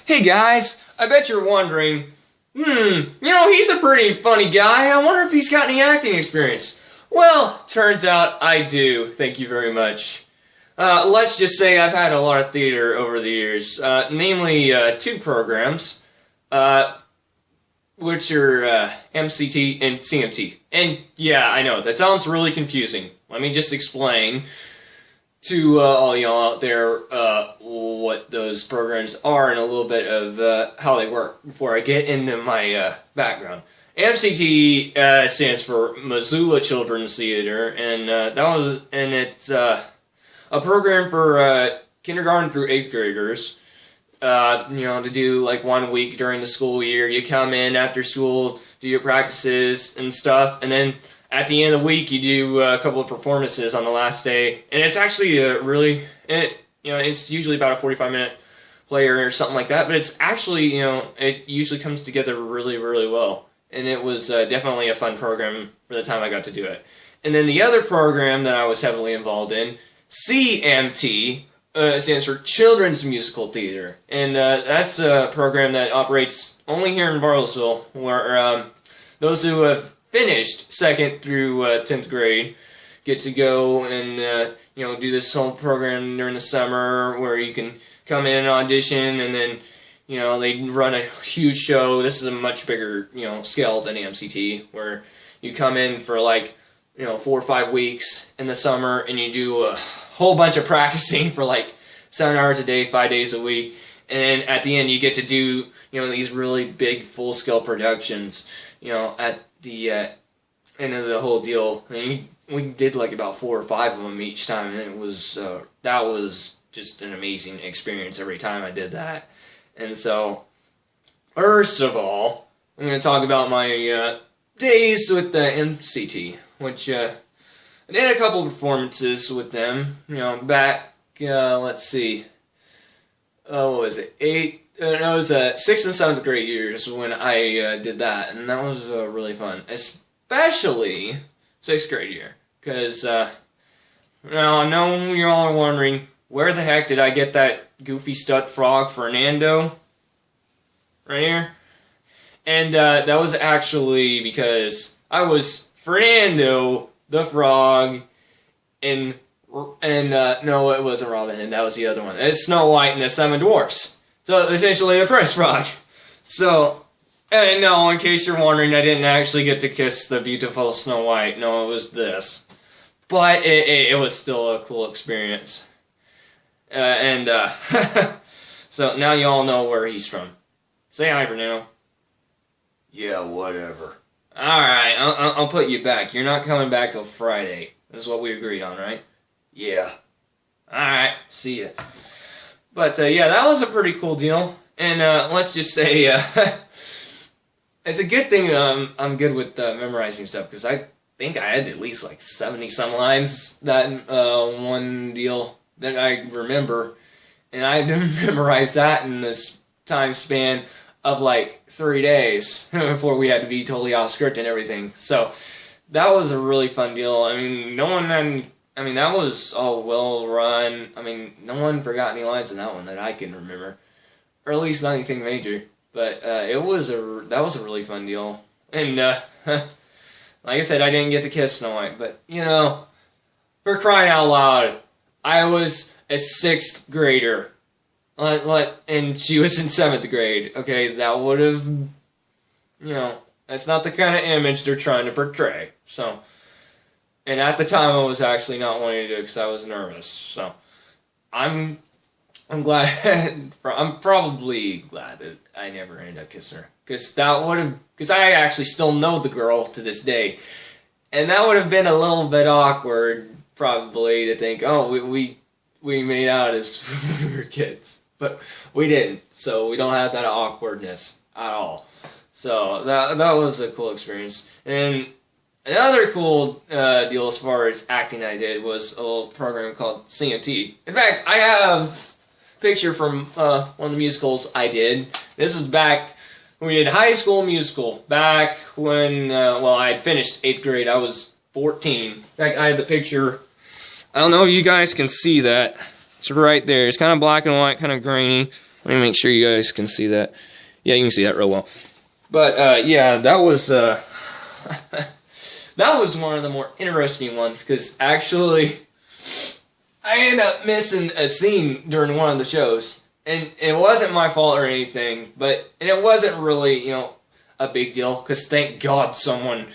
Hey guys, I bet you're wondering, he's a pretty funny guy. I wonder if he's got any acting experience. Well, turns out I do. Thank you very much. Let's just say I've had a lot of theater over the years, namely two programs, which are MCT and CMT. And yeah, I know, that sounds really confusing. Let me just explain to all y'all out there what those programs are and a little bit of how they work before I get into my background. MCT stands for Missoula Children's Theater, and it's a program for kindergarten through 8th graders. To do like 1 week during the school year. You come in after school, do your practices and stuff, and then at the end of the week, you do a couple of performances on the last day, and it's actually it's usually about a 45-minute play or something like that, but it's actually, it usually comes together really, really well, and it was definitely a fun program for the time I got to do it. And then the other program that I was heavily involved in, CMT, stands for Children's Musical Theater, and that's a program that operates only here in Bartlesville, where those who have finished 2nd through 10th grade get to go and do this whole program during the summer where you can come in and audition, and then they run a huge show. This is a much bigger scale than MCT, where you come in for 4 or 5 weeks in the summer and you do a whole bunch of practicing for 7 hours a day, 5 days a week, and then at the end you get to do these really big full-scale productions at the end of the whole deal. I mean, we did about 4 or 5 of them each time, and it was that was just an amazing experience every time I did that. And so, first of all, I'm going to talk about my days with the MCT, which I did a couple performances with them. Back let's see, what was it? 6th and 7th grade years when I did that, and that was really fun, especially 6th grade year, because now I know you all are wondering, where the heck did I get that goofy stuffed frog Fernando? Right here. And that was actually because I was Fernando the frog in no, it wasn't Robin Hood, that was the other one. It's Snow White and the Seven Dwarfs. So, essentially, a Prince Frog. So, and no, in case you're wondering, I didn't actually get to kiss the beautiful Snow White. No, it was this. But it was still a cool experience. So, now you all know where he's from. Say hi, Fernando. Yeah, whatever. Alright, I'll put you back. You're not coming back till Friday. That's what we agreed on, right? Yeah. Alright, see ya. But, yeah, that was a pretty cool deal. And, let's just say, it's a good thing I'm good with memorizing stuff, because I think I had at least 70-some lines that one deal that I remember. And I didn't memorize that in this time span of 3 days before we had to be totally off script and everything. So, that was a really fun deal. I mean, that was all well run. I mean, no one forgot any lines in that one that I can remember, or at least not anything major. But that was a really fun deal. And like I said, I didn't get to kiss Snow White, but for crying out loud, I was a 6th grader, and she was in 7th grade. Okay, that would have, that's not the kind of image they're trying to portray. So. And at the time, I was actually not wanting to do it because I was nervous. So, I'm glad. I'm probably glad that I never ended up kissing her, because I actually still know the girl to this day, and that would have been a little bit awkward, probably, to think, oh, we made out as we were kids, but we didn't. So we don't have that awkwardness at all. So that was a cool experience. And another cool deal as far as acting I did was a little program called CMT. In fact, I have a picture from one of the musicals I did. This was back when we did High School Musical, back when, I had finished 8th grade. I was 14. In fact, I had the picture. I don't know if you guys can see that. It's right there. It's kind of black and white, kind of grainy. Let me make sure you guys can see that. Yeah, you can see that real well. But yeah, that was that was one of the more interesting ones, because actually I ended up missing a scene during one of the shows, and it wasn't my fault or anything, and it wasn't really, you know, a big deal, because thank God someone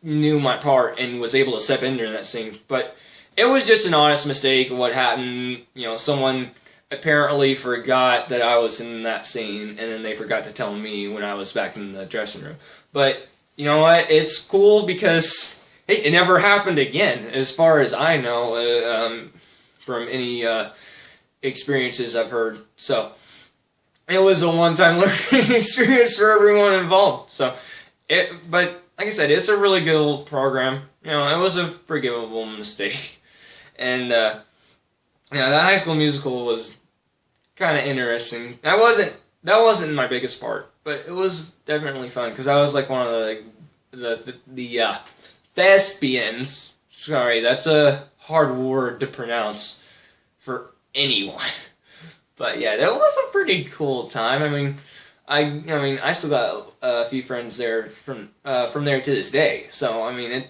knew my part and was able to step in during that scene. But it was just an honest mistake of what happened. You know, someone apparently forgot that I was in that scene, and then they forgot to tell me when I was back in the dressing room. But you know what? It's cool because hey, it never happened again, as far as I know, from any experiences I've heard. So it was a one-time learning experience for everyone involved. So but like I said, it's a really good old program. You know, it was a forgivable mistake, and yeah, that High School Musical was kind of interesting. That wasn't my biggest part, but it was definitely fun because I was like one of the thespians. Sorry, that's a hard word to pronounce for anyone. But yeah, that was a pretty cool time. I mean, I still got a few friends there from there to this day. So I mean,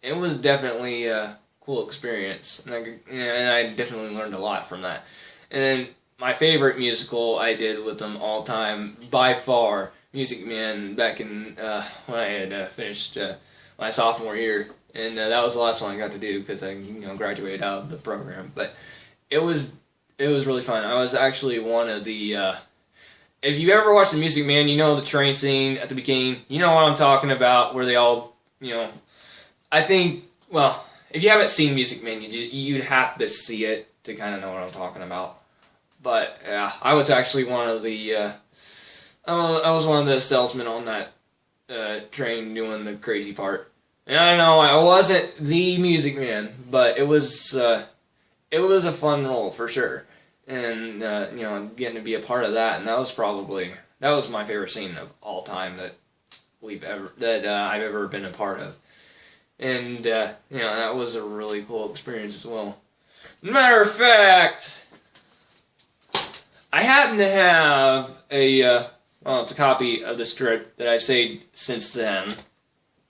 it was definitely a cool experience, and I definitely learned a lot from that. And then my favorite musical I did with them all time, by far, Music Man, back in when I had finished my sophomore year, and that was the last one I got to do because I graduated out of the program. But it was really fun. I was actually one of the if you ever watch the Music Man, you know the train scene at the beginning. You know what I'm talking about, where they all, I think, well, if you haven't seen Music Man, you'd have to see it to kind of know what I'm talking about. But yeah, I was actually one of the I was one of the salesmen on that train doing the crazy part. And I know I wasn't the Music Man, but it was a fun role for sure. And getting to be a part of that, and that was my favorite scene of all time that I've ever been a part of. And that was a really cool experience as well. Matter of fact, I happen to have it's a copy of the script that I've saved since then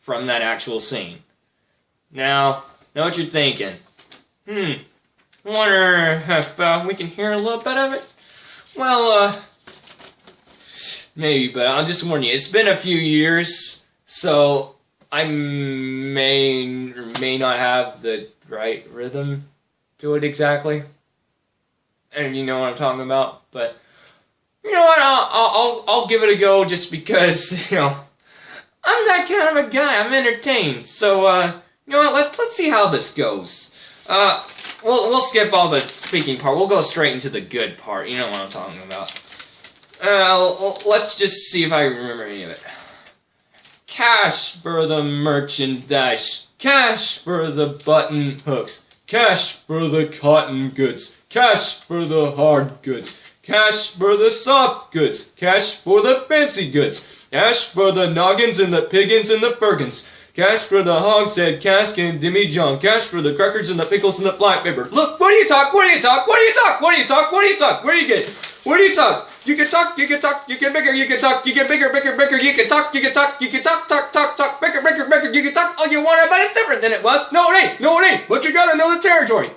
from that actual scene. Now, know what you're thinking. Wonder if we can hear a little bit of it? Well, maybe, but I'll just warn you, it's been a few years, so I may or may not have the right rhythm to it exactly. And you know what I'm talking about, but you know what? I'll give it a go just because I'm that kind of a guy. I'm entertained, so you know what? Let's see how this goes. We'll skip all the speaking part. We'll go straight into the good part. You know what I'm talking about. Let's just see if I remember any of it. Cash for the merchandise. Cash for the button hooks. Cash for the cotton goods. Cash for the hard goods. Cash for the soft goods. Cash for the fancy goods. Cash for the noggins and the piggins and the firkins. Cash for the hogshead, cask and demijohn. Cash for the crackers and the pickles and the fly paper. Look, what do you talk? What do you talk? What do you talk? What do you talk? What do you talk? Where do you get? Where do you talk? You can talk, you can talk, you get bigger, you can talk, you get bigger, bigger, bigger, you can talk, you can talk, you can talk, talk, bigger, bigger, bigger, you can talk all you want, but it's different than it was. No, it ain't, no, it ain't, but you gotta know the territory.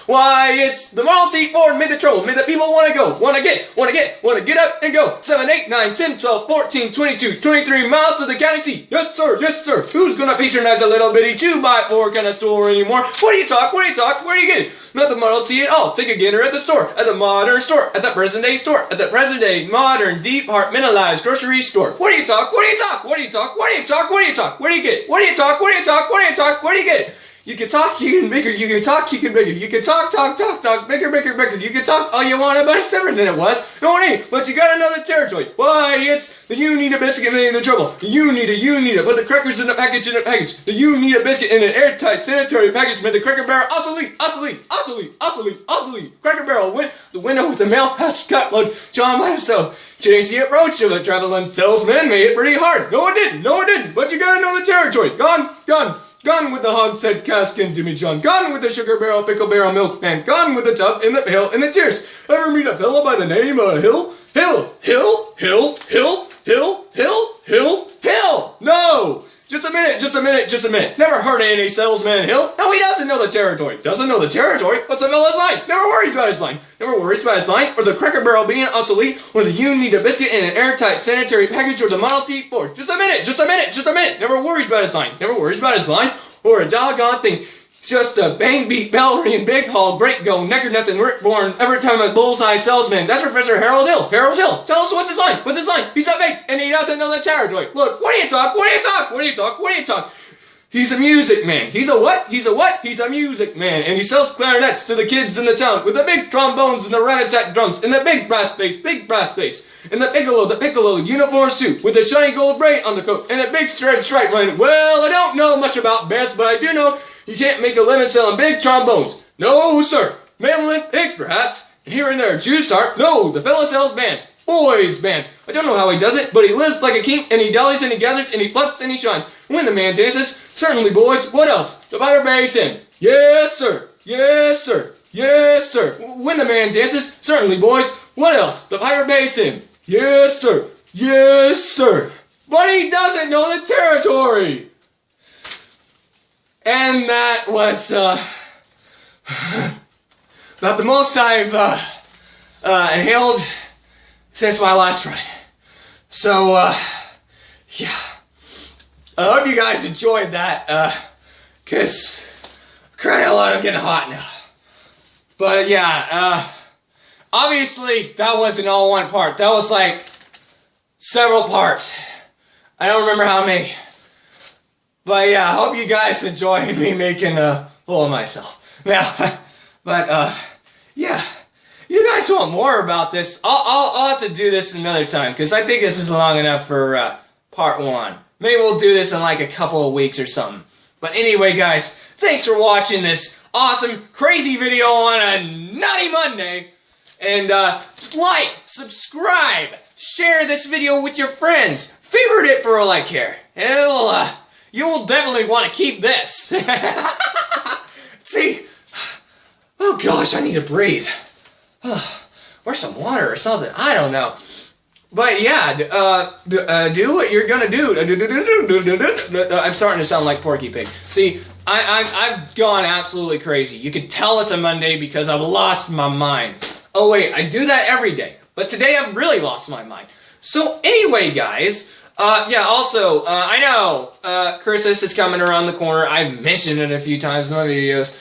Why, it's the Model T Ford made the trouble, made the people want to go, want to get up and go. 7, 8, 9, 10, 12, 14, 22, 23 miles to the county seat. Yes, sir, yes, sir. Who's gonna patronize a little bitty 2x4 kind of store anymore? What do you talk? What do you talk? Where do you get it? Not the Model T at all. Take a gander at the store, at the modern store, at the present day store, at the present day modern departmentalized grocery store. What do you talk? What do you talk? What do you talk? What do you talk? What do you talk? Where do you get it? What do you talk? What do you talk? What do you talk? Where do you get it? You can talk, you can bigger, you can talk, you can bigger, you can talk, bigger, bigger, bigger, you can talk all you want, but it's different than it was. No, it ain't, but you gotta know the territory. Why, it's the you need a biscuit made in the trouble. You need it, put the crackers in the package, The you need a biscuit in an airtight sanitary package, made the Cracker Barrel obsolete. Cracker Barrel went the window with the mail has got load. John by himself. Changed the approach of a traveling salesman, made it pretty hard. No, it didn't, but you gotta know the territory. Gone. Gone with the hogshead cask and Jimmy John. Gone with the sugar barrel, pickle barrel, milkman. Gone with the tub and the pail and the tears. Ever meet a fella by the name of Hill? Hill, Hill, Hill, Hill, Hill, Hill, Hill, Hill. No! Just a minute, just a minute, just a minute. Never heard of any salesman Hill. No, he doesn't know the territory. Doesn't know the territory? What's the fella's line? Never worries about his line. Never worries about his line, or the Cracker Barrel being obsolete, or the you need a biscuit in an airtight sanitary package, or the Model T Ford. Just a minute, just a minute, just a minute. Never worries about his line. Never worries about his line, or a doggone thing. Just a bang beat, bell ring, big haul, break go, necker nothing, Rick born, every time a bullseye salesman. That's Professor Harold Hill. Harold Hill. Tell us what's his line. What's his line? He's up big, and he doesn't know the territory. Look, what do you talk? What do you talk? What do you talk? What do you talk? He's a music man. He's a what? He's a what? He's a music man. And he sells clarinets to the kids in the town with the big trombones and the rat-a-tat drums and the big brass bass, and the piccolo uniform suit with the shiny gold braid on the coat and a big stripe line. Well, I don't know much about bands, but I do know you can't make a living selling big trombones. No, sir. Mandolin, pigs, perhaps. Here and there, Jews start. No, the fella sells bands. Boys' bands. I don't know how he does it, but he lives like a king, and he dallies, and he gathers, and he plucks, and he shines. When the man dances, certainly, boys, what else? The Piper Bass in. Yes, sir. Yes, sir. Yes, sir. When the man dances, certainly, boys, what else? The Piper Bass in. Yes, sir. Yes, sir. But he doesn't know the territory. And that was, about the most I've, inhaled since my last ride. So, yeah. I hope you guys enjoyed that, cause crying out loud, I'm getting hot now. But yeah, obviously that wasn't all one part. That was like several parts. I don't remember how many. But yeah, I hope you guys enjoyed me making a fool of myself. Now, but yeah. You guys want more about this? I'll have to do this another time, because I think this is long enough for part 1. Maybe we'll do this in like a couple of weeks or something. But anyway, guys, thanks for watching this awesome, crazy video on a Nutty Monday. And like, subscribe, share this video with your friends, favorite it for all I care. And it'll, you will definitely want to keep this. See? Oh gosh, I need to breathe. Or some water or something. I don't know. But yeah, do what you're gonna do. I'm starting to sound like Porky Pig. See, I've gone absolutely crazy. You can tell it's a Monday because I've lost my mind. Oh wait, I do that every day. But today I've really lost my mind. So anyway, guys, yeah, also, I know, Christmas is coming around the corner. I've mentioned it a few times in my videos.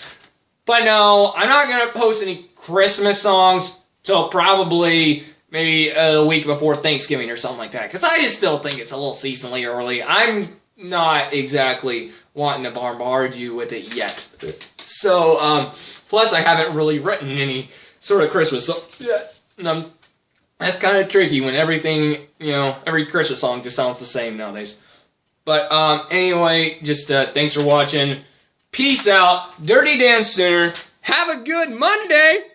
But no, I'm not gonna post any Christmas songs till probably maybe a week before Thanksgiving or something like that, because I just still think it's a little seasonally early. I'm not exactly wanting to bombard you with it yet. So, plus I haven't really written any sort of Christmas songs yet. And that's kind of tricky when everything, you know, every Christmas song just sounds the same nowadays. But anyway, just thanks for watching. Peace out. Dirty Dan Snooter. Have a good Monday.